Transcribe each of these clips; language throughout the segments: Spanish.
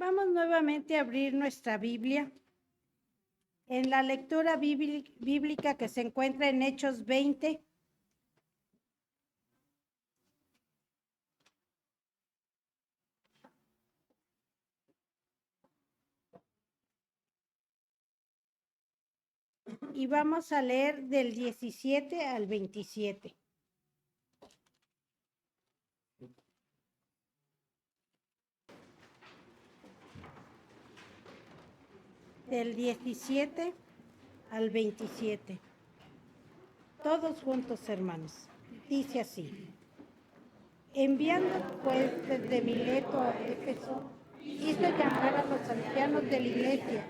Vamos nuevamente a abrir nuestra Biblia en la lectura bíblica que se encuentra en Hechos 20. Y vamos a leer del 17 al 27. Del 17 al 27. Todos juntos, hermanos. Dice así: enviando pues desde Mileto a Éfeso, hizo llamar a los ancianos de la iglesia.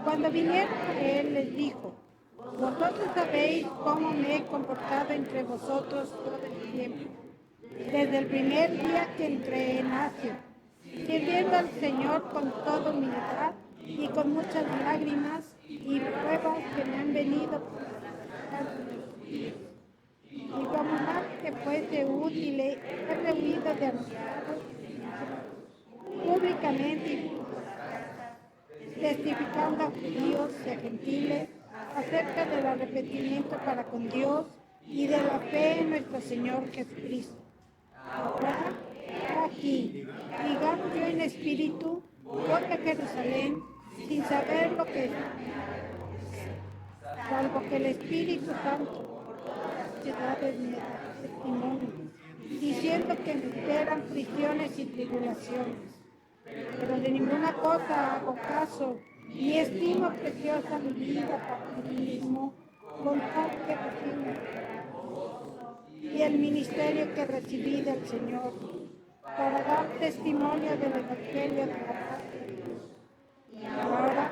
Cuando vinieron a él, les dijo: vosotros sabéis cómo me he comportado entre vosotros todo el tiempo, desde el primer día que entré en Asia, sirviendo al Señor con toda humildad y con muchas lágrimas y pruebas que me han venido por y como nada que fuese útil, he rehuido de anunciaros públicamente y testificando a judíos y a gentiles acerca del arrepentimiento para con Dios y de la fe en nuestro Señor Jesucristo. Ahora, aquí, digamos yo en espíritu, voy a Jerusalén sin saber lo que es, salvo que el Espíritu Santo ciudades me da testimonio, diciendo que me esperan prisiones y tribulaciones. Pero de ninguna cosa hago caso, ni estimo preciosa mi vida para mí mismo, con tal que recibo y el ministerio que recibí del Señor, para dar testimonio del Evangelio de la paz de Dios. Y ahora,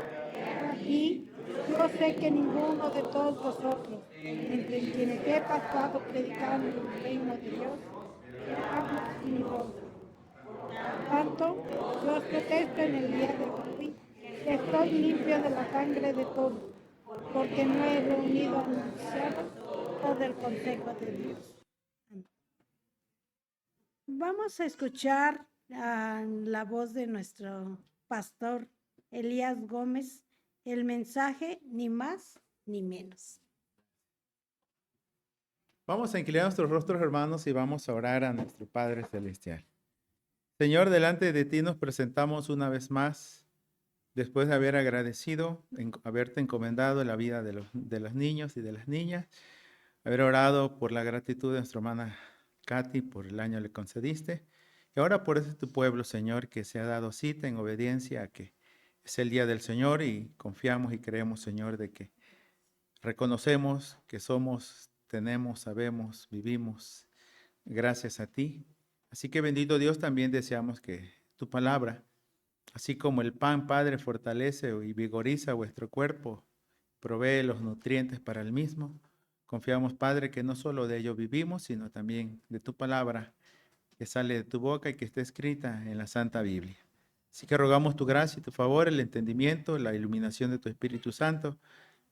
aquí, yo sé que ninguno de todos vosotros, entre quienes he pasado predicando el reino de Dios, habla sin rostro. Por tanto, yo os protesto en el día de hoy que estoy limpio de la sangre de todos, porque no he reunido a anunciaros todo el consejo de Dios. Vamos a escuchar la voz de nuestro pastor Elías Gómez, el mensaje ni más ni menos. Vamos a inclinar nuestros rostros, hermanos, y vamos a orar a nuestro Padre Celestial. Señor, delante de ti nos presentamos una vez más, después de haber agradecido, haberte encomendado la vida de los niños y de las niñas, haber orado por la gratitud de nuestra hermana Katy, por el año le concediste, y ahora por ese tu pueblo, Señor, que se ha dado cita en obediencia a que es el día del Señor, y confiamos y creemos, Señor, de que reconocemos que somos, tenemos, sabemos, vivimos gracias a ti. Así que bendito Dios, también deseamos que tu palabra, así como el pan, Padre, fortalece y vigoriza vuestro cuerpo, provee los nutrientes para el mismo. Confiamos, Padre, que no solo de ello vivimos, sino también de tu palabra que sale de tu boca y que está escrita en la Santa Biblia. Así que rogamos tu gracia y tu favor, el entendimiento, la iluminación de tu Espíritu Santo,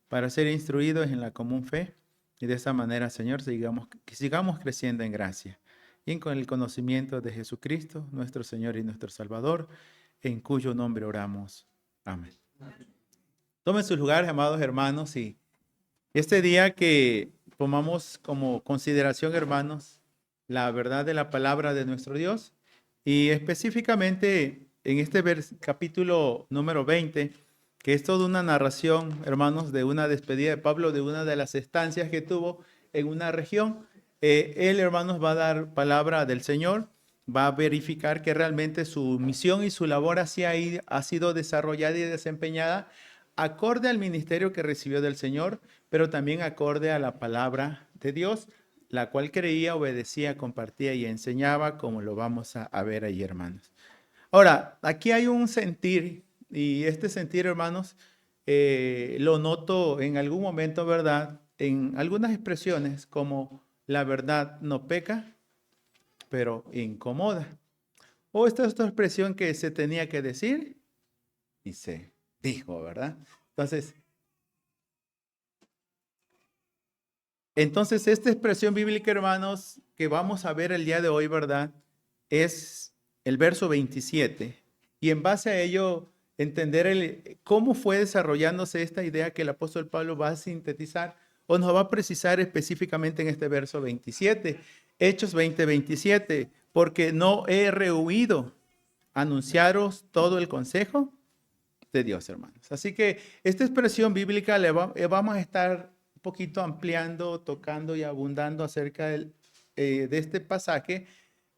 para ser instruidos en la común fe y de esa manera, Señor, que sigamos creciendo en gracia y con el conocimiento de Jesucristo, nuestro Señor y nuestro Salvador, en cuyo nombre oramos. Amén. Tomen sus lugares, amados hermanos, y este día que tomamos como consideración, hermanos, la verdad de la palabra de nuestro Dios, y específicamente en este capítulo número 20, que es toda una narración, hermanos, de una despedida de Pablo, de una de las estancias que tuvo en una región. Él, hermanos, va a dar palabra del Señor, va a verificar que realmente su misión y su labor ha sido desarrollada y desempeñada acorde al ministerio que recibió del Señor, pero también acorde a la palabra de Dios, la cual creía, obedecía, compartía y enseñaba, como lo vamos a ver ahí, hermanos. Ahora, aquí hay un sentir, y este sentir, hermanos, lo noto en algún momento, ¿verdad? En algunas expresiones como la verdad no peca, pero incomoda. O esta es otra expresión que se tenía que decir y se dijo, ¿verdad? Entonces, esta expresión bíblica, hermanos, que vamos a ver el día de hoy, ¿verdad? Es el verso 27. y en base a ello entender cómo fue desarrollándose esta idea que el apóstol Pablo va a sintetizar o nos va a precisar específicamente en este verso 27, Hechos 20:27, porque no he rehuido anunciaros todo el consejo de Dios, hermanos. Así que esta expresión bíblica vamos a estar un poquito ampliando, tocando y abundando acerca de este pasaje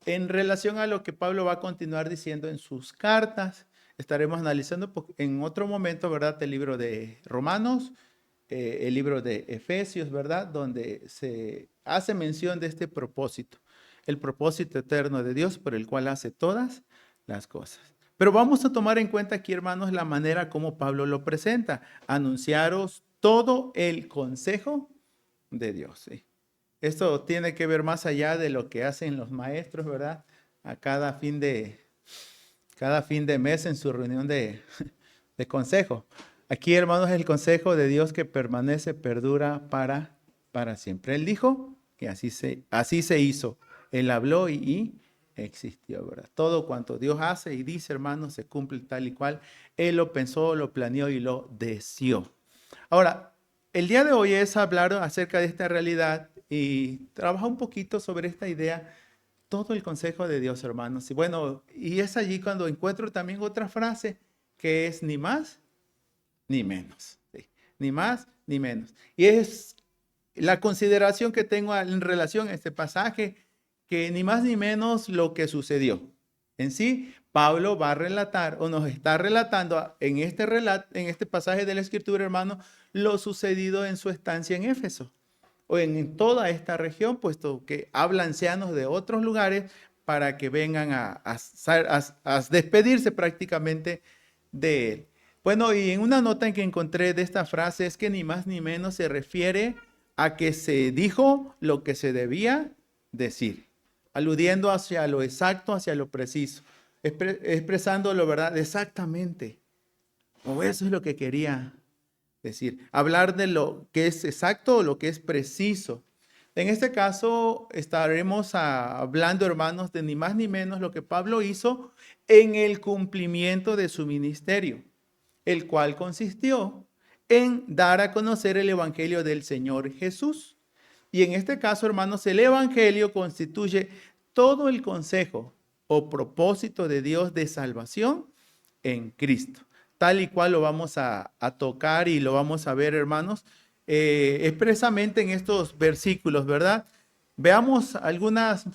en relación a lo que Pablo va a continuar diciendo en sus cartas. Estaremos analizando en otro momento, ¿verdad?, el libro de Romanos, el libro de Efesios, ¿verdad?, donde se hace mención de este propósito, el propósito eterno de Dios por el cual hace todas las cosas. Pero vamos a tomar en cuenta aquí, hermanos, la manera como Pablo lo presenta. Anunciaros todo el consejo de Dios. ¿Sí? Esto tiene que ver más allá de lo que hacen los maestros, ¿verdad? A cada fin de mes en su reunión de consejo. Aquí, hermanos, es el consejo de Dios que permanece, perdura para siempre. Él dijo que así se hizo. Él habló y existió, ¿verdad? Todo cuanto Dios hace y dice, hermanos, se cumple tal y cual. Él lo pensó, lo planeó y lo deseó. Ahora, el día de hoy es hablar acerca de esta realidad y trabajar un poquito sobre esta idea, todo el consejo de Dios, hermanos. Y bueno, y es allí cuando encuentro también otra frase que es ni más ni menos. ¿Sí? Ni más ni menos. Y es la consideración que tengo en relación a este pasaje, que ni más ni menos lo que sucedió. En sí, Pablo va a relatar o nos está relatando en este pasaje de la Escritura, hermano, lo sucedido en su estancia en Éfeso o en toda esta región, puesto que habla ancianos de otros lugares para que vengan a despedirse prácticamente de él. Bueno, y en una nota en que encontré de esta frase es que ni más ni menos se refiere a que se dijo lo que se debía decir, aludiendo hacia lo exacto, hacia lo preciso, expresando lo verdad exactamente. O eso es lo que quería decir, hablar de lo que es exacto o lo que es preciso. En este caso estaremos hablando, hermanos, de ni más ni menos lo que Pablo hizo en el cumplimiento de su ministerio, el cual consistió en dar a conocer el evangelio del Señor Jesús. Y en este caso, hermanos, el evangelio constituye todo el consejo o propósito de Dios de salvación en Cristo. Tal y cual lo vamos a tocar y lo vamos a ver, hermanos, expresamente en estos versículos, ¿verdad? Veamos algunas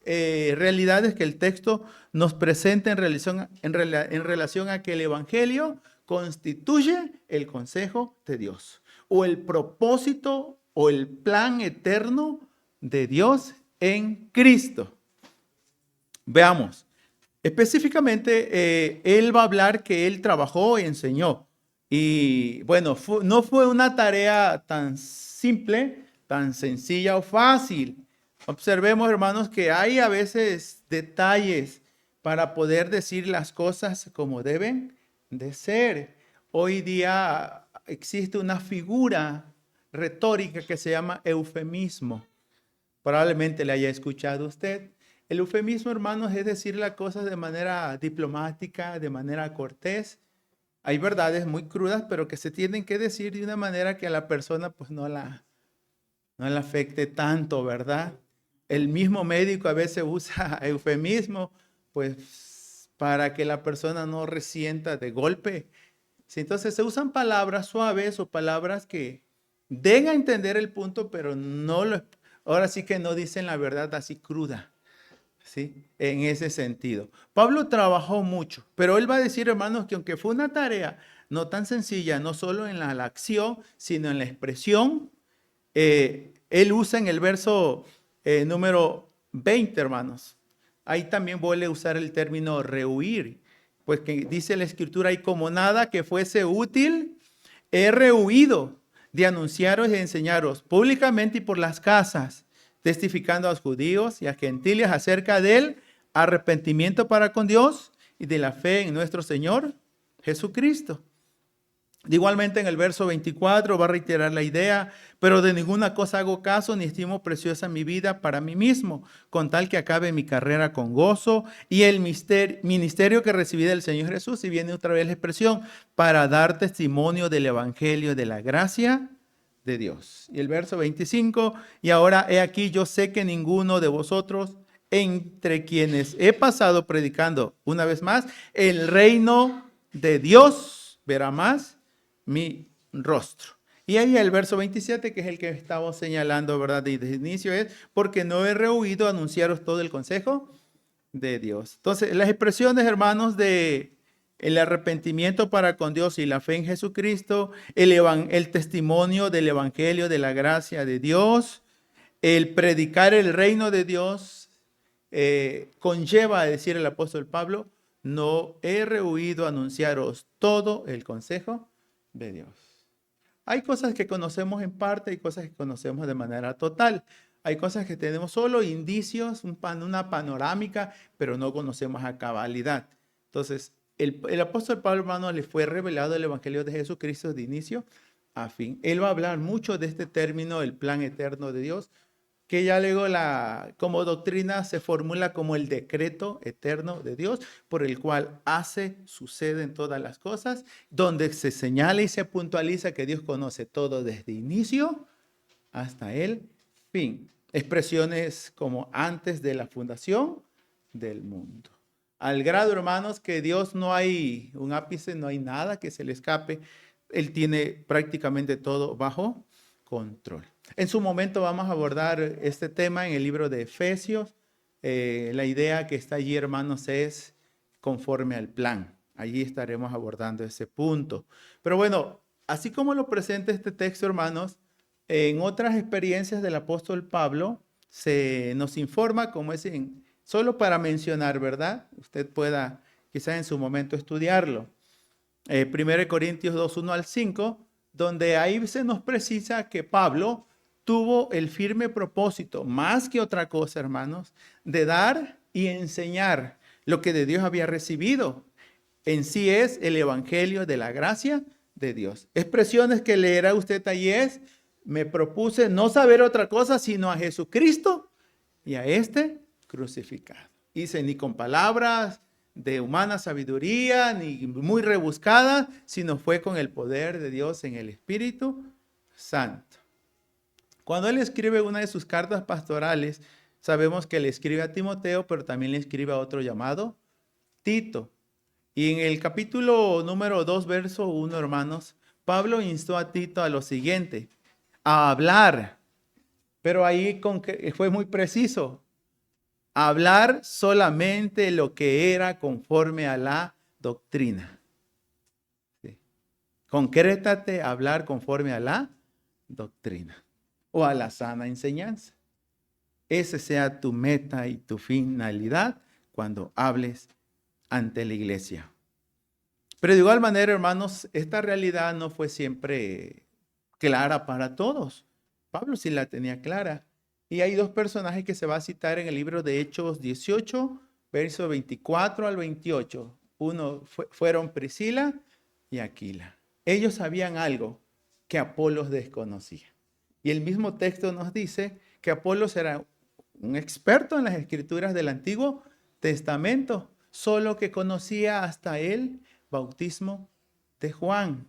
realidades que el texto nos presenta en relación a que el evangelio constituye el consejo de Dios o el propósito o el plan eterno de Dios en Cristo. Veamos. Específicamente, él va a hablar que él trabajó y enseñó. Y bueno, no fue una tarea tan simple, tan sencilla o fácil. Observemos, hermanos, que hay a veces detalles para poder decir las cosas como deben de ser. Hoy día existe una figura retórica que se llama eufemismo. Probablemente le haya escuchado usted. El eufemismo, hermanos, es decir las cosas de manera diplomática, de manera cortés. Hay verdades muy crudas, pero que se tienen que decir de una manera que a la persona pues no la afecte tanto, ¿verdad? El mismo médico a veces usa eufemismo, pues para que la persona no resienta de golpe. Sí, entonces se usan palabras suaves o palabras que den a entender el punto, pero ahora sí que no dicen la verdad así cruda. ¿Sí? En ese sentido. Pablo trabajó mucho, pero él va a decir, hermanos, que aunque fue una tarea no tan sencilla, no solo en la acción, sino en la expresión, él usa en el verso número 20, hermanos. Ahí también vuelve a usar el término rehuir, pues que dice la Escritura, y como nada que fuese útil, he rehuido de anunciaros y enseñaros públicamente y por las casas, testificando a los judíos y a gentiles acerca del arrepentimiento para con Dios y de la fe en nuestro Señor Jesucristo. Igualmente en el verso 24 va a reiterar la idea, pero de ninguna cosa hago caso ni estimo preciosa mi vida para mí mismo, con tal que acabe mi carrera con gozo y el ministerio que recibí del Señor Jesús. Y viene otra vez la expresión, para dar testimonio del evangelio de la gracia de Dios. Y el verso 25, y ahora he aquí, yo sé que ninguno de vosotros, entre quienes he pasado predicando una vez más, el reino de Dios verá más mi rostro. Y ahí el verso 27, que es el que estamos señalando, ¿verdad? Desde el inicio es, porque no he rehuido anunciaros todo el consejo de Dios. Entonces, las expresiones, hermanos, de el arrepentimiento para con Dios y la fe en Jesucristo, el testimonio del evangelio de la gracia de Dios, el predicar el reino de Dios, conlleva a decir el apóstol Pablo, no he rehuido anunciaros todo el consejo de Dios. Hay cosas que conocemos en parte y cosas que conocemos de manera total. Hay cosas que tenemos solo indicios, una panorámica, pero no conocemos a cabalidad. Entonces, el apóstol Pablo, hermano, le fue revelado el evangelio de Jesucristo de inicio a fin. Él va a hablar mucho de este término, el plan eterno de Dios, que ya luego como doctrina se formula como el decreto eterno de Dios, por el cual suceden todas las cosas, donde se señala y se puntualiza que Dios conoce todo desde inicio hasta el fin. Expresiones como antes de la fundación del mundo. Al grado, hermanos, que Dios no hay un ápice, no hay nada que se le escape. Él tiene prácticamente todo bajo control. En su momento vamos a abordar este tema en el libro de Efesios. La idea que está allí, hermanos, es conforme al plan. Allí estaremos abordando ese punto. Pero bueno, así como lo presenta este texto, hermanos, en otras experiencias del apóstol Pablo se nos informa, como es solo para mencionar, ¿verdad? Usted pueda quizás en su momento estudiarlo. 1 Corintios 2, 1 al 5, donde ahí se nos precisa que Pablo tuvo el firme propósito, más que otra cosa, hermanos, de dar y enseñar lo que de Dios había recibido. En sí es el evangelio de la gracia de Dios. Expresiones que leerá usted allí es, me propuse no saber otra cosa sino a Jesucristo y a este crucificado. Dice, ni con palabras de humana sabiduría, ni muy rebuscada, sino fue con el poder de Dios en el Espíritu Santo. Cuando él escribe una de sus cartas pastorales, sabemos que le escribe a Timoteo, pero también le escribe a otro llamado Tito. Y en el capítulo número 2, verso 1, hermanos, Pablo instó a Tito a lo siguiente, a hablar, pero ahí fue muy preciso, hablar solamente lo que era conforme a la doctrina. Sí. Concrétate a hablar conforme a la doctrina o a la sana enseñanza. Ese sea tu meta y tu finalidad cuando hables ante la iglesia. Pero de igual manera, hermanos, esta realidad no fue siempre clara para todos. Pablo sí la tenía clara. Y hay dos personajes que se va a citar en el libro de Hechos 18, versos 24 al 28. Fueron Priscila y Aquila. Ellos sabían algo que Apolos desconocía. Y el mismo texto nos dice que Apolos era un experto en las escrituras del Antiguo Testamento, solo que conocía hasta el bautismo de Juan.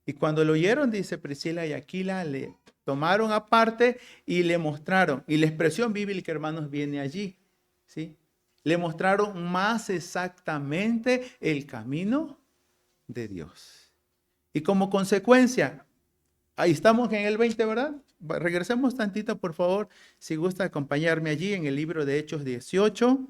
Y cuando lo oyeron, dice Priscila y Aquila, le tomaron aparte y le mostraron. Y la expresión bíblica, hermanos, viene allí, ¿sí? Le mostraron más exactamente el camino de Dios. Y como consecuencia, ahí estamos en el 20, ¿verdad? Regresemos tantito, por favor, si gusta acompañarme allí en el libro de Hechos 18.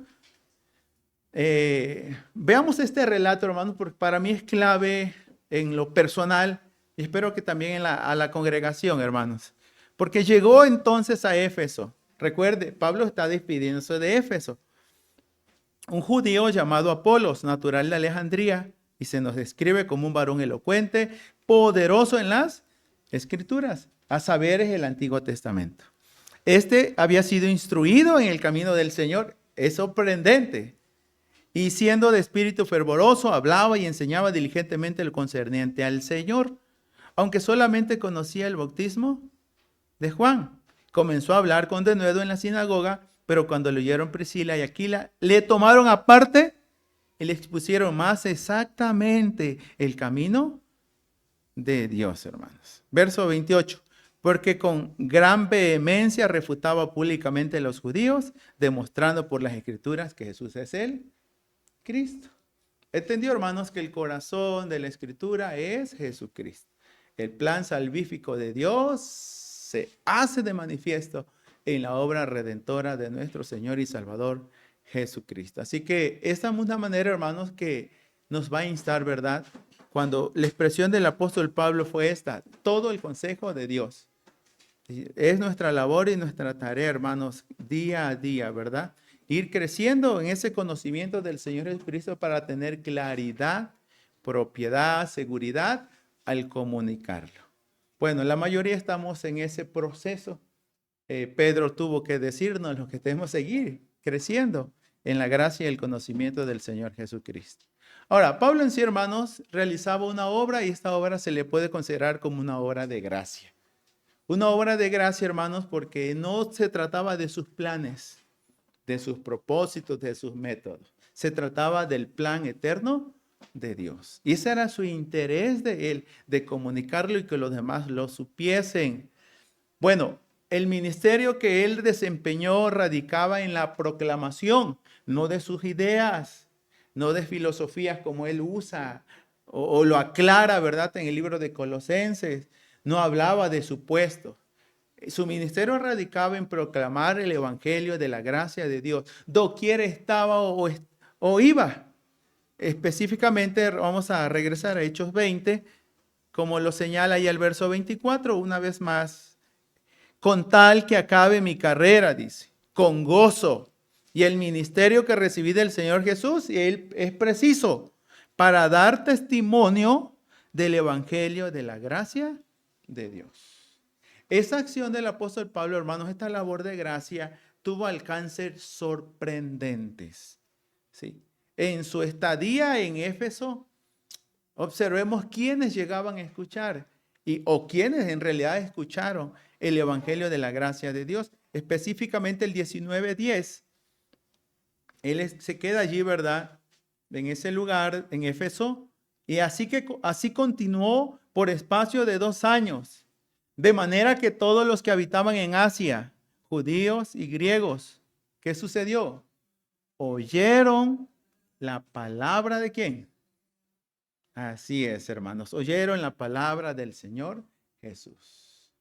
Veamos este relato, hermanos, porque para mí es clave en lo personal y espero que también a la congregación, hermanos. Porque llegó entonces a Éfeso. Recuerde, Pablo está despidiéndose de Éfeso. Un judío llamado Apolos, natural de Alejandría, y se nos describe como un varón elocuente, poderoso en las Escrituras, a saber, es el Antiguo Testamento. Este había sido instruido en el camino del Señor. Es sorprendente. Y siendo de espíritu fervoroso, hablaba y enseñaba diligentemente lo concerniente al Señor, aunque solamente conocía el bautismo de Juan. Comenzó a hablar con denuedo en la sinagoga, pero cuando le oyeron Priscila y Aquila, le tomaron aparte y le expusieron más exactamente el camino de Dios, hermanos. Verso 28. Porque con gran vehemencia refutaba públicamente a los judíos, demostrando por las escrituras que Jesús es el Cristo. Entendió, hermanos, que el corazón de la escritura es Jesucristo. El plan salvífico de Dios se hace de manifiesto en la obra redentora de nuestro Señor y Salvador Jesucristo. Así que esta es una manera, hermanos, que nos va a instar, ¿verdad? Cuando la expresión del apóstol Pablo fue esta: todo el consejo de Dios. Es nuestra labor y nuestra tarea, hermanos, día a día, ¿verdad? Ir creciendo en ese conocimiento del Señor Jesucristo para tener claridad, propiedad, seguridad al comunicarlo. Bueno, la mayoría estamos en ese proceso. Pedro tuvo que decirnos lo que tenemos que seguir creciendo en la gracia y el conocimiento del Señor Jesucristo. Ahora, Pablo en sí, hermanos, realizaba una obra y esta obra se le puede considerar como una obra de gracia. Una obra de gracia, hermanos, porque no se trataba de sus planes, de sus propósitos, de sus métodos. Se trataba del plan eterno de Dios. Y ese era su interés de él, de comunicarlo y que los demás lo supiesen. Bueno, el ministerio que él desempeñó radicaba en la proclamación, no de sus ideas, no de filosofías como él usa o lo aclara, ¿verdad? En el libro de Colosenses. No hablaba de supuestos. Su ministerio radicaba en proclamar el evangelio de la gracia de Dios. Doquier estaba o iba. Específicamente, vamos a regresar a Hechos 20, como lo señala ahí el verso 24, una vez más. Con tal que acabe mi carrera, dice, con gozo. Y el ministerio que recibí del Señor Jesús, y él es preciso para dar testimonio del evangelio de la gracia de Dios. Esa acción del apóstol Pablo, hermanos, esta labor de gracia tuvo alcances sorprendentes. ¿Sí? En su estadía en Éfeso, observemos quiénes llegaban a escuchar o quienes en realidad escucharon el evangelio de la gracia de Dios. Específicamente el 19:10. Él se queda allí, ¿verdad? En ese lugar, en Éfeso. Y así continuó por espacio de 2 años. De manera que todos los que habitaban en Asia, judíos y griegos, ¿qué sucedió? Oyeron la palabra de ¿quién? Así es, hermanos. Oyeron la palabra del Señor Jesús.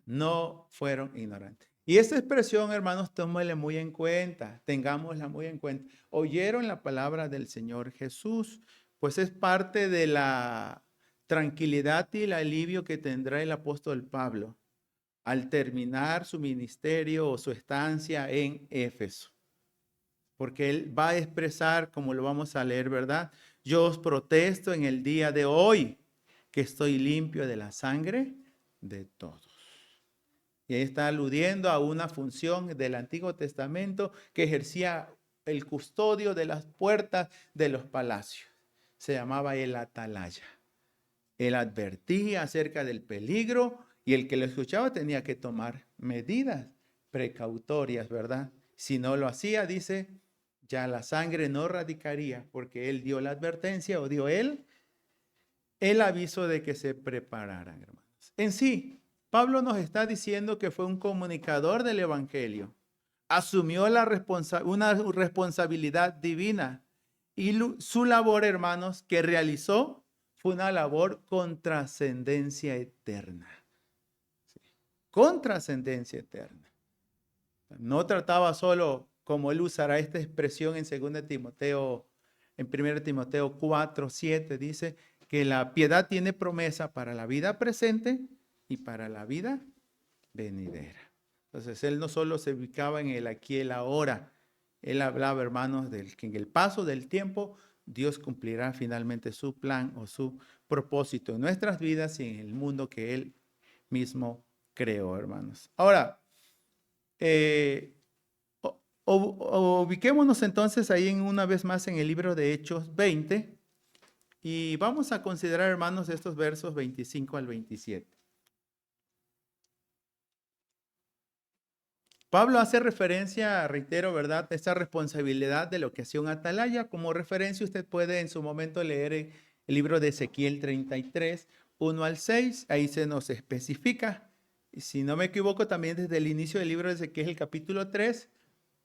No fueron ignorantes. Y esta expresión, hermanos, tómela muy en cuenta, tengámosla muy en cuenta. Oyeron la palabra del Señor Jesús, pues es parte de la tranquilidad y el alivio que tendrá el apóstol Pablo al terminar su ministerio o su estancia en Éfeso. Porque él va a expresar, como lo vamos a leer, ¿verdad? Yo os protesto en el día de hoy que estoy limpio de la sangre de todos. Y ahí está aludiendo a una función del Antiguo Testamento que ejercía el custodio de las puertas de los palacios. Se llamaba el atalaya. Él advertía acerca del peligro y el que lo escuchaba tenía que tomar medidas precautorias, ¿verdad? Si no lo hacía, dice, ya la sangre no radicaría porque él dio la advertencia o dio él el aviso de que se prepararan, hermanos. En sí, Pablo nos está diciendo que fue un comunicador del evangelio. Asumió una responsabilidad divina y su labor, hermanos, que realizó fue una labor con trascendencia eterna. Sí, con trascendencia eterna. No trataba solo, como él usará esta expresión en 2 Timoteo, en 1 Timoteo 4:7, dice que la piedad tiene promesa para la vida presente y para la vida venidera. Entonces, él no solo se ubicaba en el aquí y el ahora, él hablaba, hermanos, del que en el paso del tiempo Dios cumplirá finalmente su plan o su propósito en nuestras vidas y en el mundo que él mismo creó, hermanos. Ahora, Ubiquémonos entonces ahí una vez más en el libro de Hechos 20 y vamos a considerar, hermanos, estos versos 25 al 27. Pablo hace referencia, reitero, ¿verdad?, a esta responsabilidad de lo que hacía un atalaya. Como referencia, usted puede en su momento leer el libro de Ezequiel 33, 1 al 6. Ahí se nos especifica. Y si no me equivoco, también desde el inicio del libro de Ezequiel, el capítulo 3,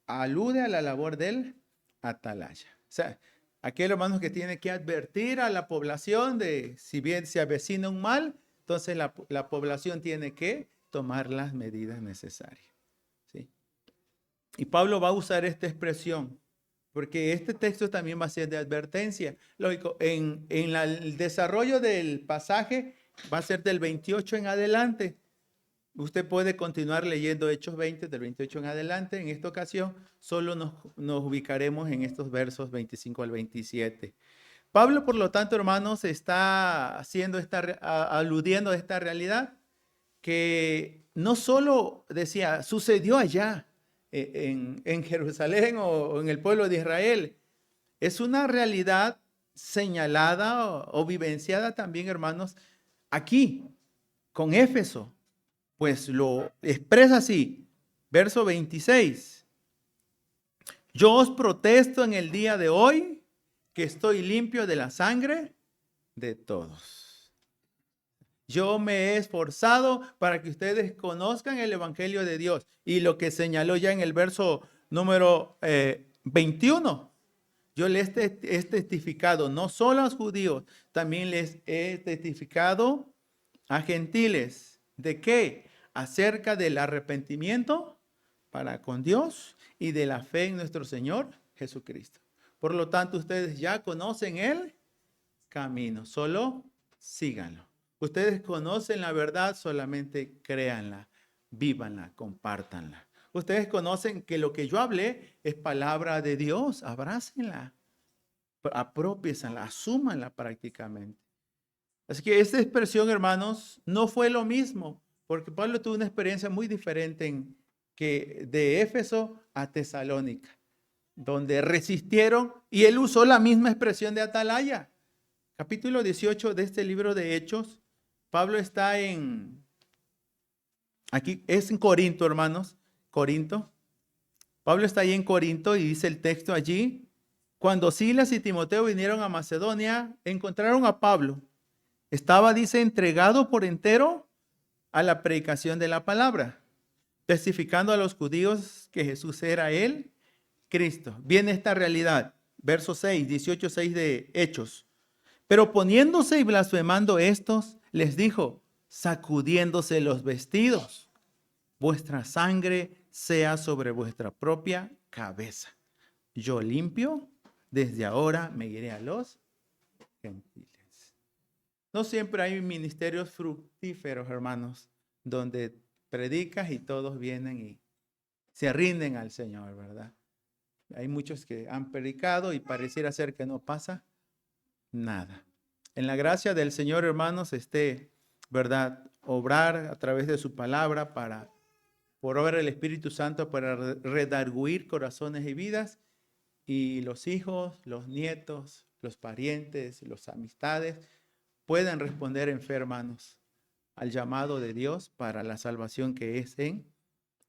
alude a la labor del atalaya. O sea, aquel hermano que tiene que advertir a la población de si bien se avecina un mal, entonces la población tiene que tomar las medidas necesarias. ¿Sí? Y Pablo va a usar esta expresión, porque este texto también va a ser de advertencia. Lógico, el desarrollo del pasaje va a ser del 28 en adelante. Usted puede continuar leyendo Hechos 20, del 28 en adelante. En esta ocasión, solo nos ubicaremos en estos versos 25 al 27. Pablo, por lo tanto, hermanos, está aludiendo a esta realidad que no solo decía, sucedió allá en Jerusalén o en el pueblo de Israel. Es una realidad señalada o vivenciada también, hermanos, aquí, con Éfeso. Pues lo expresa así, verso 26. Yo os protesto en el día de hoy que estoy limpio de la sangre de todos. Yo me he esforzado para que ustedes conozcan el Evangelio de Dios. Y lo que señaló ya en el verso número 21. Yo les he testificado no solo a los judíos, también les he testificado a gentiles. ¿De qué? Acerca del arrepentimiento para con Dios y de la fe en nuestro Señor Jesucristo. Por lo tanto, ustedes ya conocen el camino, solo síganlo. Ustedes conocen la verdad, solamente créanla, vívanla, compártanla. Ustedes conocen que lo que yo hablé es palabra de Dios, abrácenla, apropiésenla, asúmanla prácticamente. Así que esta expresión, hermanos, no fue lo mismo, porque Pablo tuvo una experiencia muy diferente de Éfeso a Tesalónica, donde resistieron y él usó la misma expresión de atalaya. Capítulo 18 de este libro de Hechos, Pablo está aquí es en Corinto, hermanos, Corinto. Pablo está ahí en Corinto y dice el texto allí, cuando Silas y Timoteo vinieron a Macedonia, encontraron a Pablo. Estaba, dice, entregado por entero a la predicación de la palabra, testificando a los judíos que Jesús era el Cristo. Viene esta realidad, verso 6, 18:6 de Hechos. Pero poniéndose y blasfemando estos, les dijo, sacudiéndose los vestidos, vuestra sangre sea sobre vuestra propia cabeza. Yo limpio, desde ahora me iré a los gentiles. No siempre hay ministerios fructíferos, hermanos, donde predicas y todos vienen y se rinden al Señor, ¿verdad? Hay muchos que han predicado y pareciera ser que no pasa nada. En la gracia del Señor, hermanos, ¿verdad? Obrar a través de su palabra por obra del Espíritu Santo para redarguir corazones y vidas, y los hijos, los nietos, los parientes, las amistades puedan responder en fe, hermanos, al llamado de Dios para la salvación que es en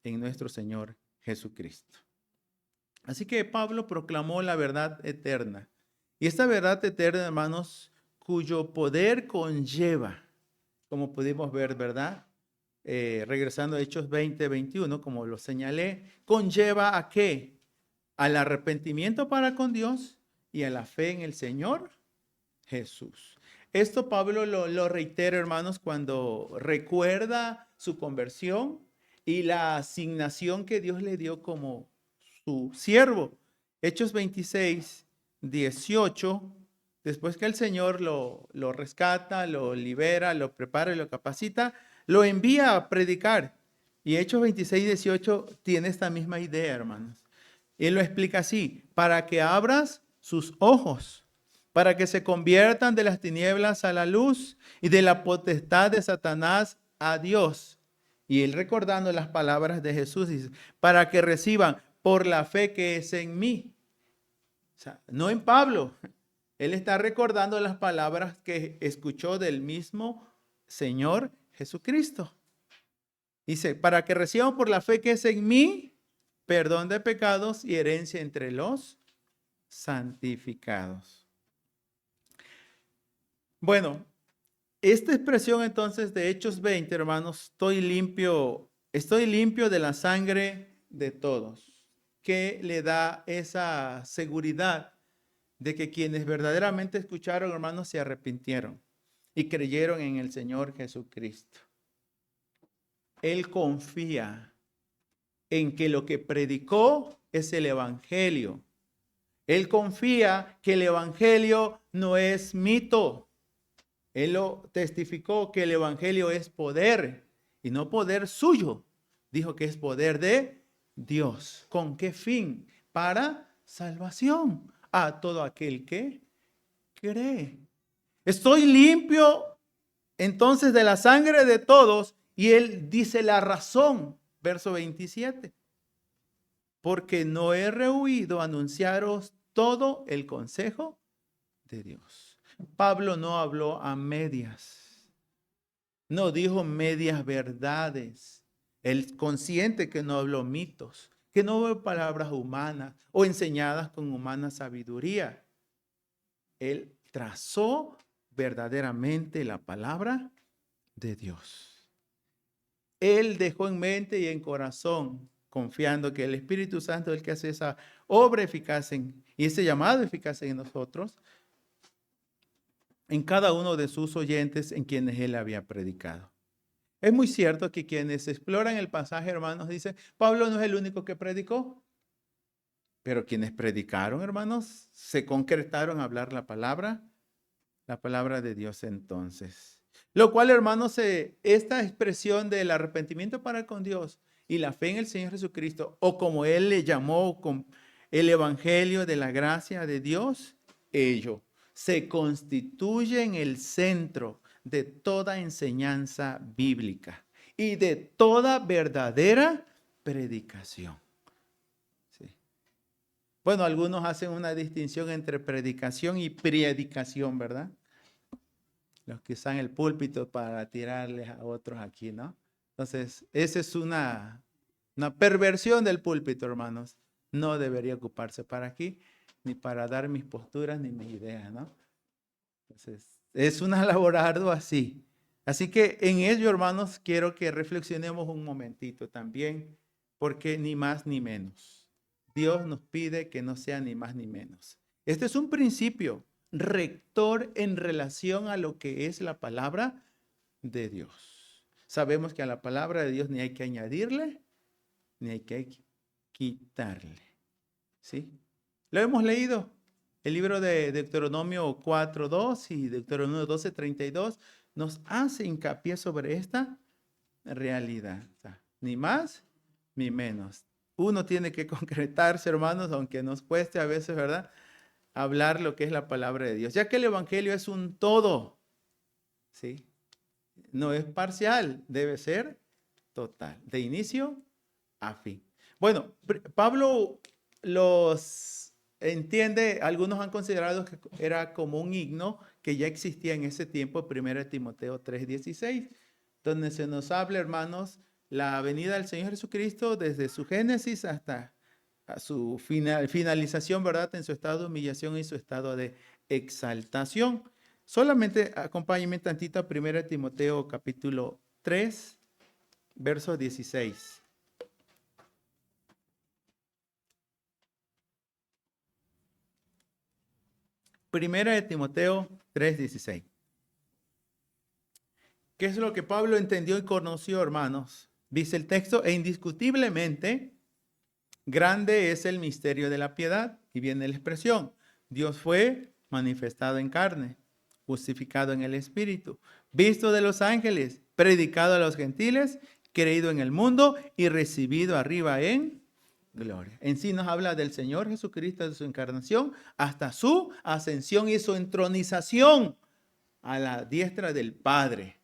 nuestro Señor Jesucristo. Así que Pablo proclamó la verdad eterna. Y esta verdad eterna, hermanos, cuyo poder conlleva, como pudimos ver, ¿verdad? Regresando a Hechos 20, 21, como lo señalé, conlleva ¿a qué? Al arrepentimiento para con Dios y a la fe en el Señor Jesús. Esto Pablo lo reitera, hermanos, cuando recuerda su conversión y la asignación que Dios le dio como su siervo. Hechos 26, 18, después que el Señor lo rescata, lo libera, lo prepara y lo capacita, lo envía a predicar. Y Hechos 26, 18 tiene esta misma idea, hermanos. Él lo explica así, para que abras sus ojos, para que se conviertan de las tinieblas a la luz y de la potestad de Satanás a Dios. Y él recordando las palabras de Jesús, dice, para que reciban por la fe que es en mí. O sea, no en Pablo. Él está recordando las palabras que escuchó del mismo Señor Jesucristo. Dice, para que reciban por la fe que es en mí, perdón de pecados y herencia entre los santificados. Bueno, esta expresión entonces de Hechos 20, hermanos, estoy limpio de la sangre de todos, que le da esa seguridad de que quienes verdaderamente escucharon, hermanos, se arrepintieron y creyeron en el Señor Jesucristo. Él confía en que lo que predicó es el evangelio. Él confía que el evangelio no es mito. Él lo testificó que el evangelio es poder y no poder suyo. Dijo que es poder de Dios. ¿Con qué fin? Para salvación a todo aquel que cree. Estoy limpio entonces de la sangre de todos. Y él dice la razón, verso 27. Porque no he rehuido anunciaros todo el consejo de Dios. Pablo no habló a medias. No dijo medias verdades. Él consciente que no habló mitos, que no hubo palabras humanas o enseñadas con humana sabiduría. Él trazó verdaderamente la palabra de Dios. Él dejó en mente y en corazón, confiando que el Espíritu Santo es el que hace esa obra eficaz y ese llamado eficaz en nosotros, en cada uno de sus oyentes en quienes él había predicado. Es muy cierto que quienes exploran el pasaje, hermanos, dicen, Pablo no es el único que predicó, pero quienes predicaron, hermanos, se concretaron a hablar la palabra de Dios entonces. Lo cual, hermanos, esta expresión del arrepentimiento para con Dios y la fe en el Señor Jesucristo, o como él le llamó con el evangelio de la gracia de Dios, ello se constituye en el centro de toda enseñanza bíblica y de toda verdadera predicación. Sí. Bueno, algunos hacen una distinción entre predicación y predicación, ¿verdad? Los que usan el púlpito para tirarles a otros aquí, ¿no? Entonces, esa es una perversión del púlpito, hermanos. No debería ocuparse para aquí, ni para dar mis posturas, ni mis ideas, ¿no? Entonces, es una labor ardua así. Así que en ello, hermanos, quiero que reflexionemos un momentito también, porque ni más ni menos. Dios nos pide que no sea ni más ni menos. Este es un principio rector en relación a lo que es la palabra de Dios. Sabemos que a la palabra de Dios ni hay que añadirle, ni hay que quitarle. ¿Sí? Lo hemos leído. El libro de Deuteronomio 4:2 y Deuteronomio 12:32 nos hace hincapié sobre esta realidad. O sea, ni más ni menos. Uno tiene que concretarse, hermanos, aunque nos cueste a veces, ¿verdad?, hablar lo que es la palabra de Dios, ya que el evangelio es un todo, ¿sí? No es parcial, debe ser total, de inicio a fin. Bueno, Pablo los entiende, algunos han considerado que era como un himno que ya existía en ese tiempo, 1 Timoteo 3:16, donde se nos habla, hermanos, la venida del Señor Jesucristo desde su génesis hasta a su finalización, ¿verdad?, en su estado de humillación y su estado de exaltación. Solamente acompáñenme tantito a 1 Timoteo capítulo 3, verso 16. Primera de Timoteo 3:16. ¿Qué es lo que Pablo entendió y conoció, hermanos? Dice el texto, e indiscutiblemente grande es el misterio de la piedad. Y viene la expresión, Dios fue manifestado en carne, justificado en el Espíritu, visto de los ángeles, predicado a los gentiles, creído en el mundo y recibido arriba en gloria. En sí nos habla del Señor Jesucristo, de su encarnación, hasta su ascensión y su entronización a la diestra del Padre.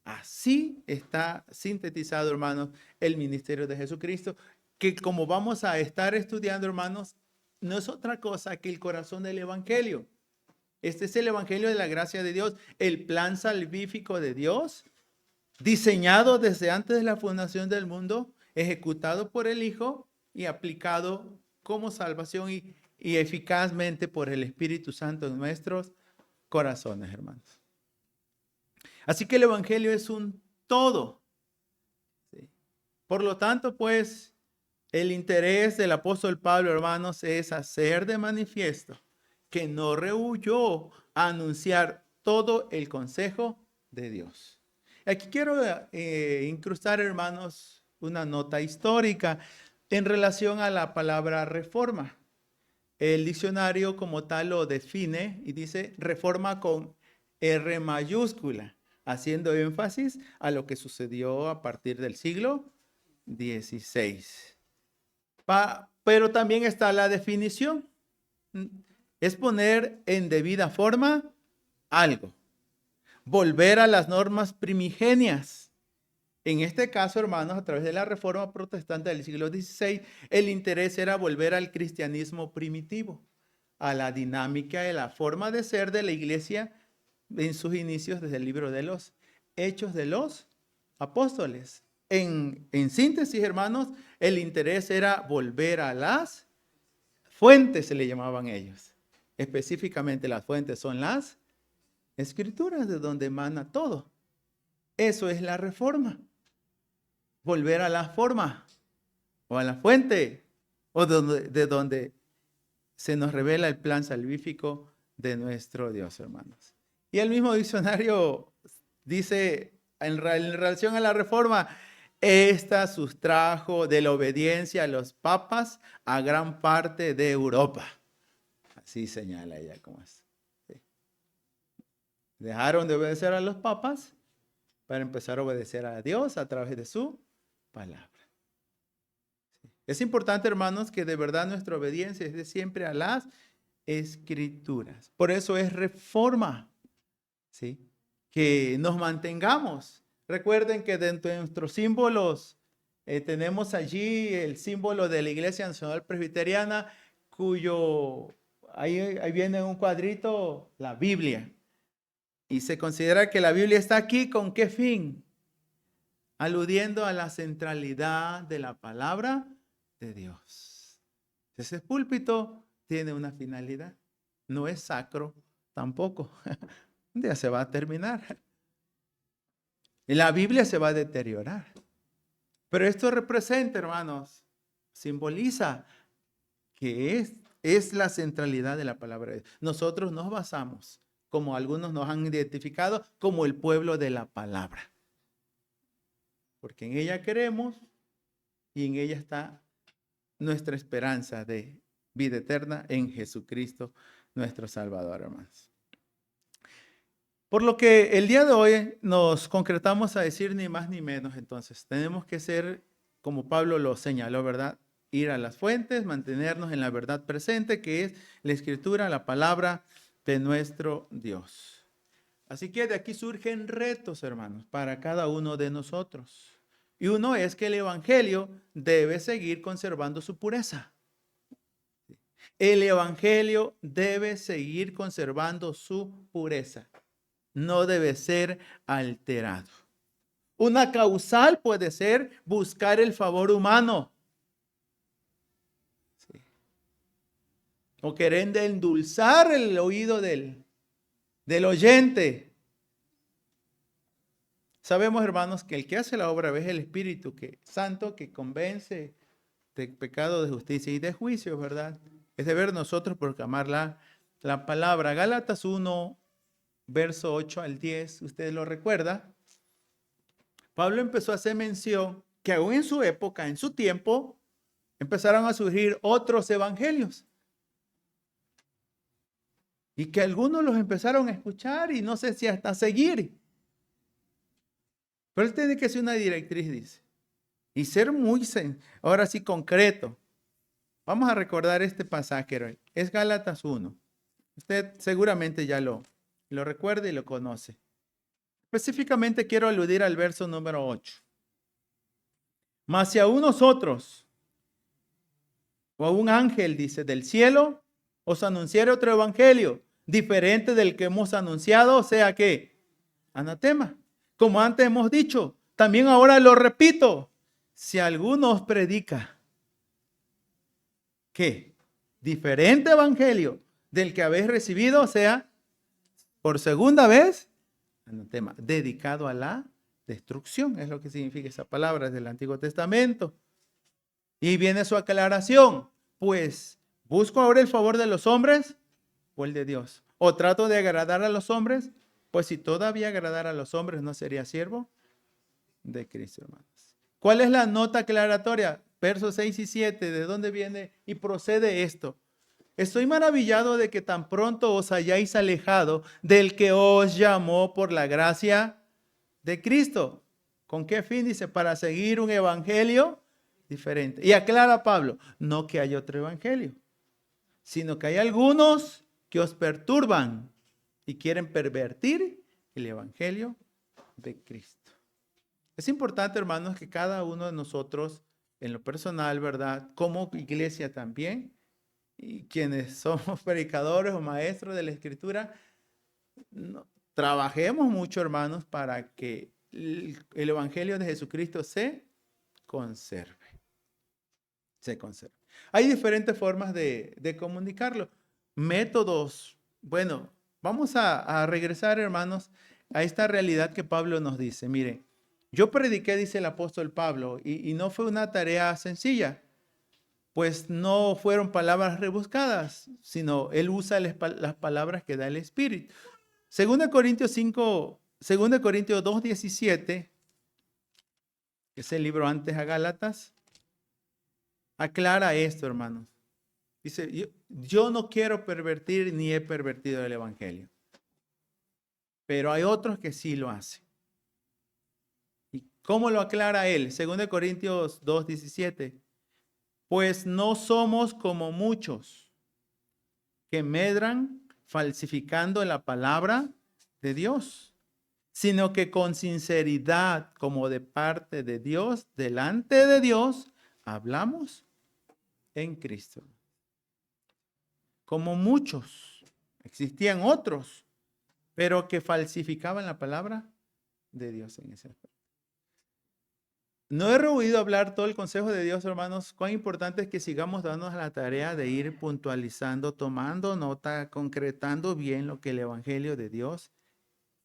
Así está sintetizado, hermanos, el ministerio de Jesucristo. que como vamos a estar estudiando, hermanos, no es otra cosa que el corazón del evangelio. Este es el evangelio de la gracia de Dios, el plan salvífico de Dios, diseñado desde antes de la fundación del mundo, ejecutado por el Hijo y aplicado como salvación y eficazmente por el Espíritu Santo en nuestros corazones, hermanos. Así que el evangelio es un todo. ¿Sí? Por lo tanto, pues, el interés del apóstol Pablo, hermanos, es hacer de manifiesto que no rehuyó a anunciar todo el consejo de Dios. Aquí quiero incrustar, hermanos, una nota histórica en relación a la palabra reforma. El diccionario como tal lo define y dice reforma con R mayúscula, haciendo énfasis a lo que sucedió a partir del siglo XVI. Pero también está la definición. Es poner en debida forma algo. Volver a las normas primigenias. En este caso, hermanos, a través de la reforma protestante del siglo XVI, el interés era volver al cristianismo primitivo, a la dinámica y la forma de ser de la iglesia en sus inicios desde el libro de los Hechos de los Apóstoles. En síntesis, hermanos, el interés era volver a las fuentes, se le llamaban ellos. Específicamente las fuentes son las Escrituras, de donde emana todo. Eso es la reforma. Volver a la forma o a la fuente o de donde se nos revela el plan salvífico de nuestro Dios, hermanos. Y el mismo diccionario dice en relación a la reforma, esta sustrajo de la obediencia a los papas a gran parte de Europa. Así señala ella como es. ¿Sí? Dejaron de obedecer a los papas para empezar a obedecer a Dios a través de su palabra. ¿Sí? Es importante, hermanos, que de verdad nuestra obediencia es de siempre a las Escrituras. Por eso es reforma. ¿Sí? Que nos mantengamos. Recuerden que dentro de nuestros símbolos tenemos allí el símbolo de la Iglesia Nacional Presbiteriana, cuyo ahí viene un cuadrito, la Biblia. Y se considera que la Biblia está aquí, ¿con qué fin? Aludiendo a la centralidad de la palabra de Dios. Ese púlpito tiene una finalidad. No es sacro tampoco. Un día se va a terminar. Y la Biblia se va a deteriorar. Pero esto representa, hermanos, simboliza que es la centralidad de la palabra de Dios. Nosotros nos basamos, como algunos nos han identificado, como el pueblo de la palabra. Porque en ella creemos y en ella está nuestra esperanza de vida eterna en Jesucristo, nuestro Salvador, hermanos. Por lo que el día de hoy nos concretamos a decir ni más ni menos, entonces tenemos que ser, como Pablo lo señaló, ¿verdad? Ir a las fuentes, mantenernos en la verdad presente, que es la Escritura, la palabra de nuestro Dios. Así que de aquí surgen retos, hermanos, para cada uno de nosotros. Y uno es que el Evangelio debe seguir conservando su pureza. El Evangelio debe seguir conservando su pureza. No debe ser alterado. Una causal puede ser buscar el favor humano. Sí. O querer endulzar el oído del oyente. Sabemos, hermanos, que el que hace la obra es el Espíritu Santo que convence de pecado, de justicia y de juicio, ¿verdad? Es deber nosotros proclamar la palabra. Gálatas 1, verso 8 al 10, usted lo recuerda. Pablo empezó a hacer mención que aún en su época, en su tiempo, empezaron a surgir otros evangelios. Y que algunos los empezaron a escuchar y no sé si hasta seguir. Pero él tiene que ser una directriz, dice. Y ser muy, ahora sí, concreto. Vamos a recordar este pasaje. Es Gálatas 1. Usted seguramente ya lo recuerda y lo conoce. Específicamente quiero aludir al verso número 8. Mas si aún nosotros, o a un ángel, dice, del cielo, os anunciaré otro evangelio, diferente del que hemos anunciado, o sea que, anatema. Como antes hemos dicho, también ahora lo repito, si alguno os predica, ¿qué? Diferente evangelio del que habéis recibido, o sea, por segunda vez, anatema, dedicado a la destrucción, es lo que significa esa palabra del Antiguo Testamento. Y viene su aclaración, pues, ¿busco ahora el favor de los hombres o el de Dios? ¿O trato de agradar a los hombres? Pues si todavía agradara a los hombres, ¿no sería siervo de Cristo, hermanos? ¿Cuál es la nota aclaratoria? Versos 6 y 7, ¿de dónde viene y procede esto? Estoy maravillado de que tan pronto os hayáis alejado del que os llamó por la gracia de Cristo. ¿Con qué fin? Dice, para seguir un evangelio diferente. Y aclara Pablo, no que hay otro evangelio, sino que hay algunos que os perturban y quieren pervertir el evangelio de Cristo. Es importante, hermanos, que cada uno de nosotros, en lo personal, ¿verdad? Como iglesia también, y quienes somos predicadores o maestros de la Escritura, trabajemos mucho, hermanos, para que el evangelio de Jesucristo se conserve. Se conserve. Hay diferentes formas de comunicarlo. Métodos. Bueno, vamos a regresar, hermanos, a esta realidad que Pablo nos dice. Mire, yo prediqué, dice el apóstol Pablo, y no fue una tarea sencilla, pues no fueron palabras rebuscadas, sino él usa las palabras que da el Espíritu. 2 Corintios 2:17, que es el libro antes a Gálatas, aclara esto, hermanos. Dice, yo no quiero pervertir ni he pervertido el evangelio, pero hay otros que sí lo hacen. ¿Y cómo lo aclara él? 2 Corintios 2:17. Pues no somos como muchos que medran falsificando la palabra de Dios, sino que con sinceridad, como de parte de Dios, delante de Dios, hablamos en Cristo. Como muchos, existían otros, pero que falsificaban la palabra de Dios en ese aspecto. No he oído hablar todo el consejo de Dios, hermanos. Cuán importante es que sigamos dándonos la tarea de ir puntualizando, tomando nota, concretando bien lo que el evangelio de Dios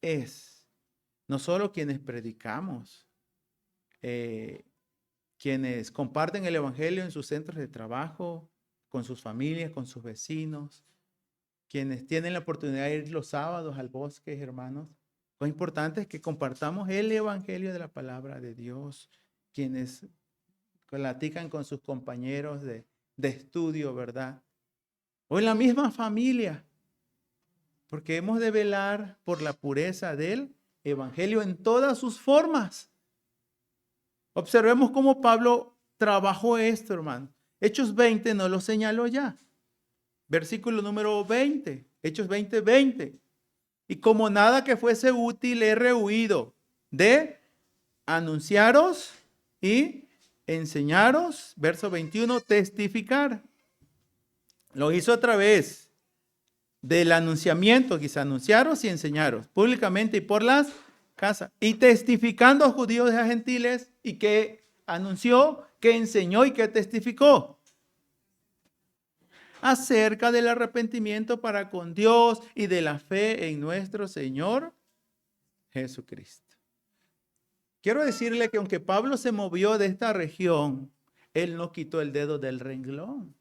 es. No solo quienes predicamos, quienes comparten el evangelio en sus centros de trabajo, con sus familias, con sus vecinos, quienes tienen la oportunidad de ir los sábados al bosque, hermanos. Lo importante es que compartamos el evangelio de la palabra de Dios, quienes platican con sus compañeros de estudio, ¿verdad? O en la misma familia, porque hemos de velar por la pureza del evangelio en todas sus formas. Observemos cómo Pablo trabajó esto, hermano. Hechos 20 nos lo señaló ya. Versículo número 20, Hechos 20:20. Y como nada que fuese útil he rehuido de anunciaros y enseñaros, verso 21, testificar. Lo hizo a través del anunciamiento, quizá anunciaros y enseñaros públicamente y por las casas, y testificando a judíos y a gentiles, y que anunció, que enseñó y que testificó acerca del arrepentimiento para con Dios y de la fe en nuestro Señor Jesucristo. Quiero decirle que aunque Pablo se movió de esta región, él no quitó el dedo del renglón.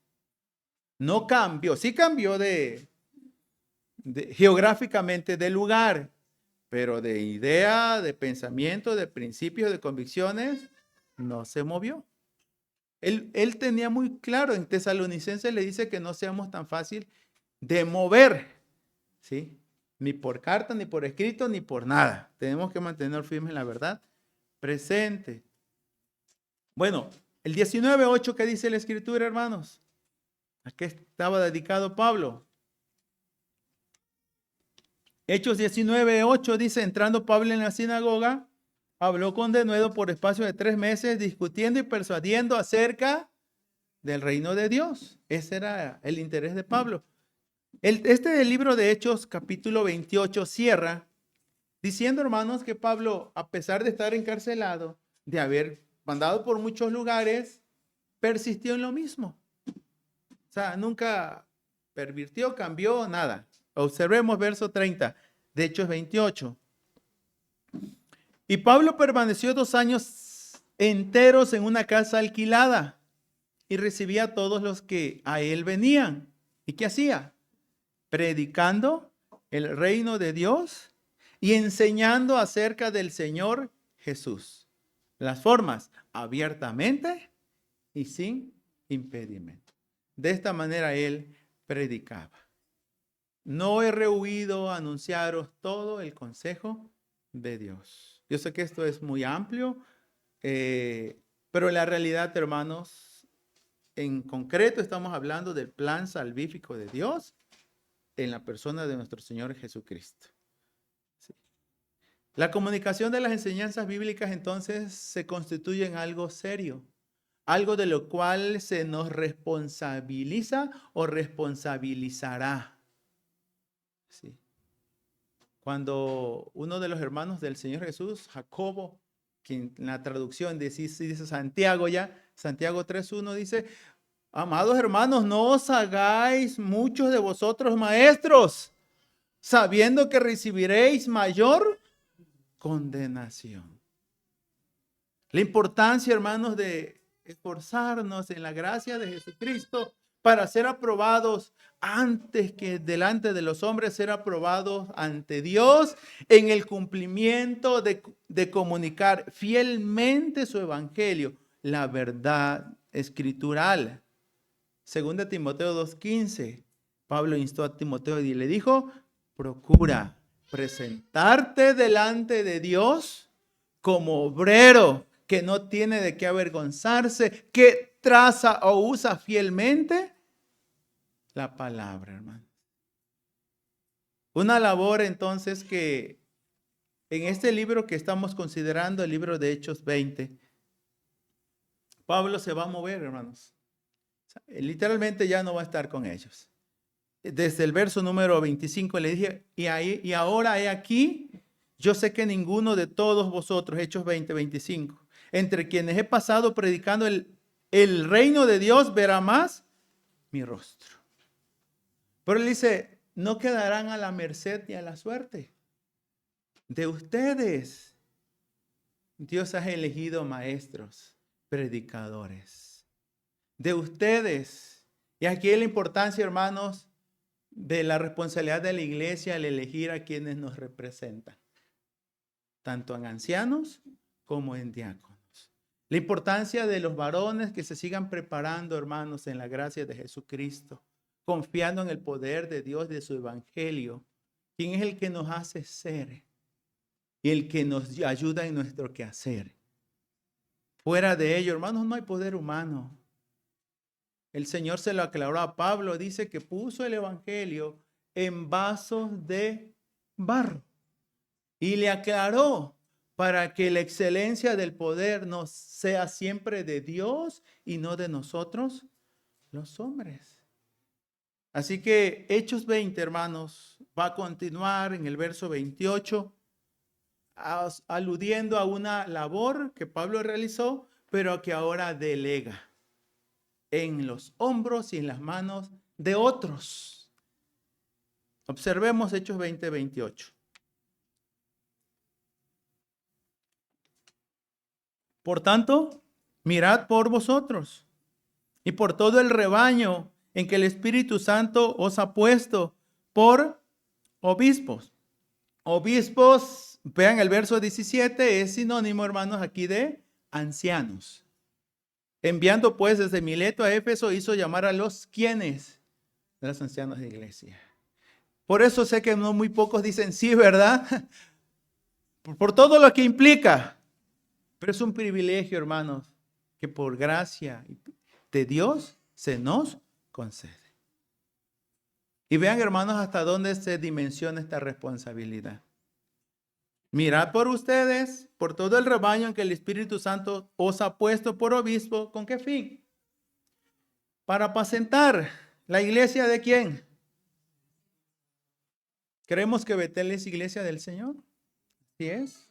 No cambió, sí cambió geográficamente de lugar, pero de idea, de pensamiento, de principios, de convicciones, no se movió. Él tenía muy claro, en Tesalonicenses le dice que no seamos tan fácil de mover, ¿sí? Ni por carta, ni por escrito, ni por nada. Tenemos que mantener firmes en la verdad presente. Bueno, el 19:8, ¿qué dice la Escritura, hermanos? ¿A qué estaba dedicado Pablo? Hechos 19:8 dice, entrando Pablo en la sinagoga, habló con denuedo por espacio de 3 meses, discutiendo y persuadiendo acerca del reino de Dios. Ese era el interés de Pablo. Del libro de Hechos, capítulo 28, cierra diciendo, hermanos, que Pablo, a pesar de estar encarcelado, de haber mandado por muchos lugares, persistió en lo mismo. O sea, nunca pervirtió, cambió, nada. Observemos verso 30 de Hechos 28. Y Pablo permaneció 2 años enteros en una casa alquilada y recibía a todos los que a él venían. ¿Y qué hacía? Predicando el reino de Dios y enseñando acerca del Señor Jesús. Las formas, abiertamente y sin impedimento. De esta manera él predicaba. No he rehuido anunciaros todo el consejo de Dios. Yo sé que esto es muy amplio, pero la realidad, hermanos, en concreto estamos hablando del plan salvífico de Dios en la persona de nuestro Señor Jesucristo. Sí. La comunicación de las enseñanzas bíblicas entonces se constituye en algo serio, algo de lo cual se nos responsabiliza o responsabilizará. Sí. Cuando uno de los hermanos del Señor Jesús, Jacobo, quien en la traducción dice Santiago ya, Santiago 3:1 dice, amados hermanos, no os hagáis muchos de vosotros maestros, sabiendo que recibiréis mayor condenación. La importancia, hermanos, de esforzarnos en la gracia de Jesucristo para ser aprobados antes que delante de los hombres, ser aprobados ante Dios en el cumplimiento de comunicar fielmente su evangelio, la verdad escritural. Segunda Timoteo 2:15, Pablo instó a Timoteo y le dijo, procura presentarte delante de Dios como obrero que no tiene de qué avergonzarse, que traza o usa fielmente la palabra, hermano. Una labor entonces que en este libro que estamos considerando, el libro de Hechos 20, Pablo se va a mover, hermanos. Literalmente ya no va a estar con ellos. Desde el verso número 25 le dije, y ahora he aquí, yo sé que ninguno de todos vosotros, Hechos 20:25, entre quienes he pasado predicando el reino de Dios, verá más mi rostro. Pero él dice, no quedarán a la merced ni a la suerte de ustedes. Dios ha elegido maestros, predicadores. De ustedes. Y aquí es la importancia, hermanos, de la responsabilidad de la iglesia al elegir a quienes nos representan, tanto en ancianos como en diáconos. La importancia de los varones que se sigan preparando, hermanos, en la gracia de Jesucristo, confiando en el poder de Dios, de su evangelio, quien es el que nos hace ser y el que nos ayuda en nuestro quehacer. Fuera de ello, hermanos, no hay poder humano. El Señor se lo aclaró a Pablo, dice que puso el evangelio en vasos de barro y le aclaró para que la excelencia del poder nos sea siempre de Dios y no de nosotros, los hombres. Así que Hechos 20, hermanos, va a continuar en el verso 28, aludiendo a una labor que Pablo realizó, pero que ahora delega en los hombros y en las manos de otros. Observemos Hechos 20:28. Por tanto, mirad por vosotros y por todo el rebaño en que el Espíritu Santo os ha puesto por obispos. Obispos, vean el verso 17, es sinónimo, hermanos, aquí de ancianos. Enviando pues desde Mileto a Éfeso, hizo llamar a los quienes, los ancianos de iglesia. Por eso sé que no muy pocos dicen sí, ¿verdad? Por todo lo que implica. Pero es un privilegio, hermanos, que por gracia de Dios se nos concede. Y vean, hermanos, hasta dónde se dimensiona esta responsabilidad. Mirad por ustedes, por todo el rebaño en que el Espíritu Santo os ha puesto por obispo, ¿con qué fin? Para apacentar la iglesia de quién? ¿Creemos que Betel es iglesia del Señor? ¿Sí es?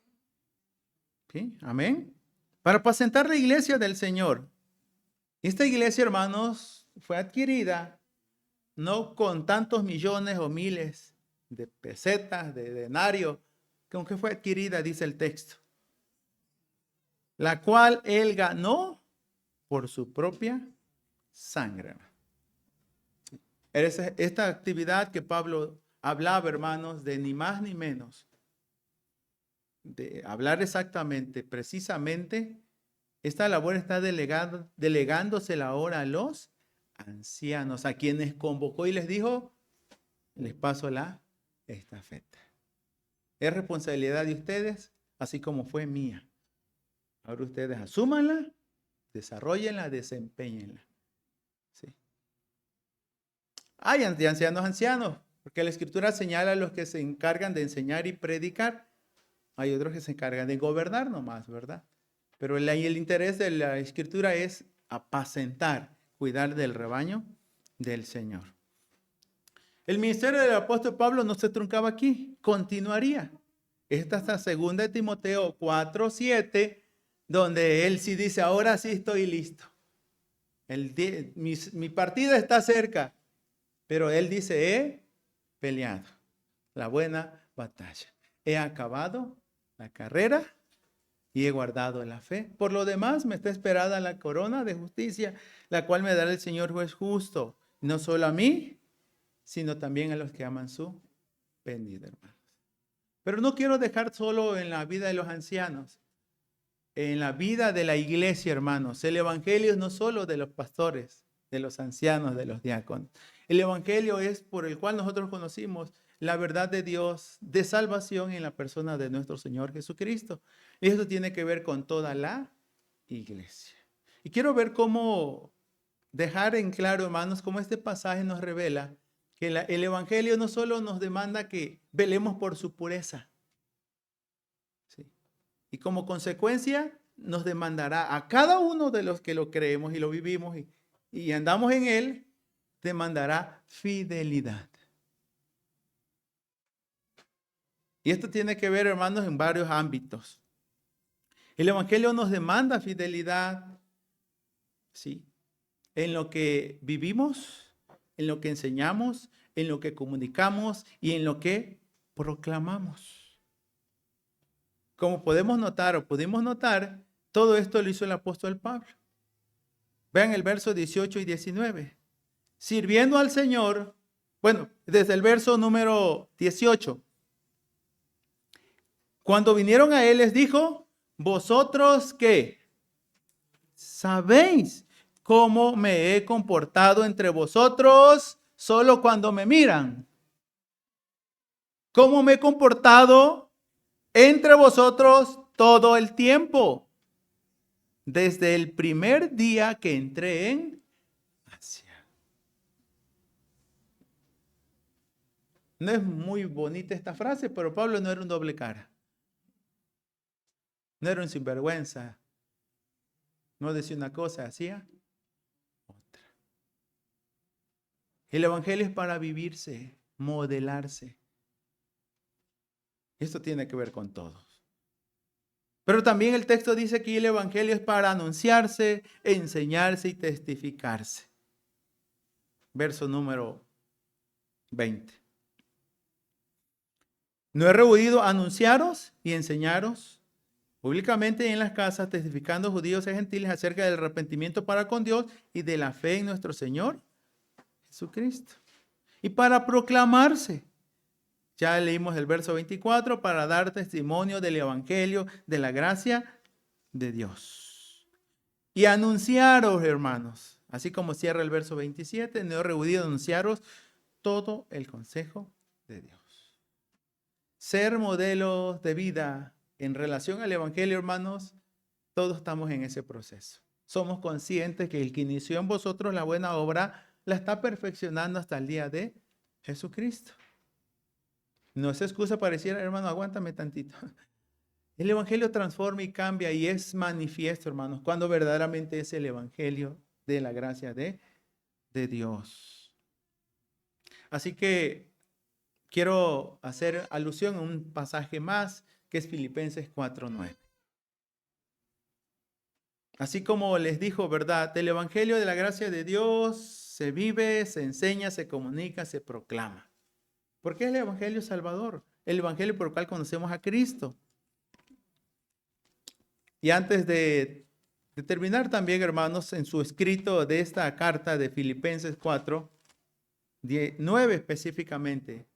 ¿Sí? Amén. Para apacentar la iglesia del Señor. Esta iglesia, hermanos, fue adquirida no con tantos millones o miles de pesetas, de denarios, con que fue adquirida, dice el texto, la cual él ganó por su propia sangre. Esta actividad que Pablo hablaba, hermanos, de ni más ni menos, de hablar exactamente, precisamente, esta labor está delegándosela ahora a los ancianos, a quienes convocó y les dijo, les paso la estafeta. Es responsabilidad de ustedes, así como fue mía. Ahora ustedes asúmanla, desarrollenla, desempeñenla. ¿Sí? Hay de ancianos, porque la Escritura señala a los que se encargan de enseñar y predicar. Hay otros que se encargan de gobernar nomás, ¿verdad? Pero el interés de la Escritura es apacentar, cuidar del rebaño del Señor. El ministerio del apóstol Pablo no se truncaba aquí, continuaría. Esta es la segunda de Timoteo 4:7, donde él sí dice, ahora sí estoy listo. Mi partida está cerca, pero él dice, he peleado la buena batalla. He acabado la carrera y he guardado la fe. Por lo demás, me está esperada la corona de justicia, la cual me dará el Señor juez justo, no solo a mí, sino también a los que aman su venida, hermanos. Pero no quiero dejar solo en la vida de los ancianos, en la vida de la iglesia, hermanos. El evangelio es no solo de los pastores, de los ancianos, de los diáconos. El evangelio es por el cual nosotros conocimos la verdad de Dios de salvación en la persona de nuestro Señor Jesucristo. Y esto tiene que ver con toda la iglesia. Y quiero ver cómo dejar en claro, hermanos, cómo este pasaje nos revela que el evangelio no solo nos demanda que velemos por su pureza, ¿sí? Y como consecuencia nos demandará a cada uno de los que lo creemos y lo vivimos y andamos en él, demandará fidelidad. Y esto tiene que ver, hermanos, en varios ámbitos. El evangelio nos demanda fidelidad, ¿sí? En lo que vivimos, en lo que enseñamos, en lo que comunicamos y en lo que proclamamos. Como podemos notar o pudimos notar, todo esto lo hizo el apóstol Pablo. Vean el verso 18 y 19. Sirviendo al Señor, bueno, desde el verso número 18. Cuando vinieron a él les dijo, vosotros ¿qué? ¿Sabéis cómo me he comportado entre vosotros solo cuando me miran? ¿Cómo me he comportado entre vosotros todo el tiempo? Desde el primer día que entré en Asia. No es muy bonita esta frase, pero Pablo no era un doble cara. No era un sinvergüenza. No decía una cosa, hacía otra. El evangelio es para vivirse, modelarse. Esto tiene que ver con todos. Pero también el texto dice que el evangelio es para anunciarse, enseñarse y testificarse. Verso número 20. No he rehuido anunciaros y enseñaros públicamente en las casas, testificando judíos y gentiles acerca del arrepentimiento para con Dios y de la fe en nuestro Señor Jesucristo. Y para proclamarse. Ya leímos el verso 24, para dar testimonio del evangelio, de la gracia de Dios. Y anunciaros, hermanos, así como cierra el verso 27, no he rehuido anunciaros todo el consejo de Dios. Ser modelos de vida en relación al evangelio, hermanos, todos estamos en ese proceso. Somos conscientes que el que inició en vosotros la buena obra la está perfeccionando hasta el día de Jesucristo. No es excusa para decir, hermano, aguántame tantito. El evangelio transforma y cambia y es manifiesto, hermanos, cuando verdaderamente es el evangelio de la gracia de de Dios. Así que quiero hacer alusión a un pasaje más, que es Filipenses 4:9. Así como les dijo, ¿verdad? El evangelio de la gracia de Dios se vive, se enseña, se comunica, se proclama. ¿Por qué el evangelio salvador? El evangelio por el cual conocemos a Cristo. Y antes de terminar también, hermanos, en su escrito de esta carta de Filipenses 4:9 específicamente,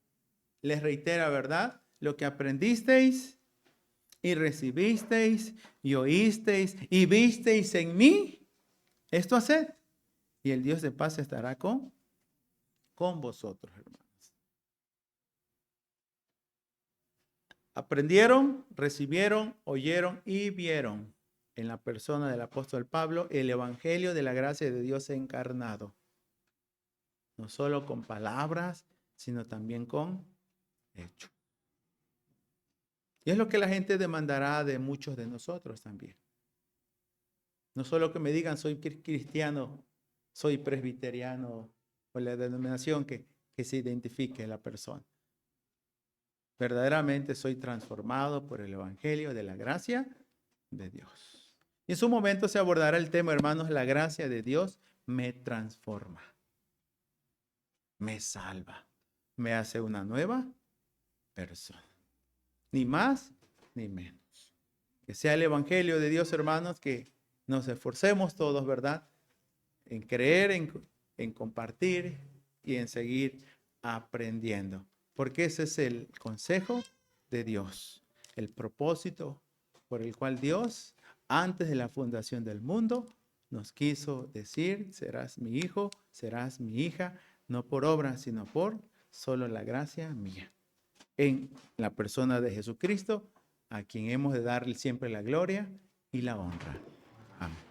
les reitera, ¿verdad? Lo que aprendisteis y recibisteis y oísteis y visteis en mí, esto haced, y el Dios de paz estará con vosotros, hermanos. Aprendieron, recibieron, oyeron y vieron en la persona del apóstol Pablo el evangelio de la gracia de Dios encarnado. No solo con palabras, sino también con hechos. Y es lo que la gente demandará de muchos de nosotros también. No solo que me digan soy cristiano, soy presbiteriano o la denominación que se identifique la persona. Verdaderamente soy transformado por el evangelio de la gracia de Dios. Y en su momento se abordará el tema, hermanos, la gracia de Dios me transforma, me salva, me hace una nueva persona. Ni más ni menos. Que sea el evangelio de Dios, hermanos, que nos esforcemos todos, ¿verdad? En creer, en compartir y en seguir aprendiendo. Porque ese es el consejo de Dios, el propósito por el cual Dios, antes de la fundación del mundo, nos quiso decir, serás mi hijo, serás mi hija, no por obra, sino por solo la gracia mía. En la persona de Jesucristo, a quien hemos de darle siempre la gloria y la honra. Amén.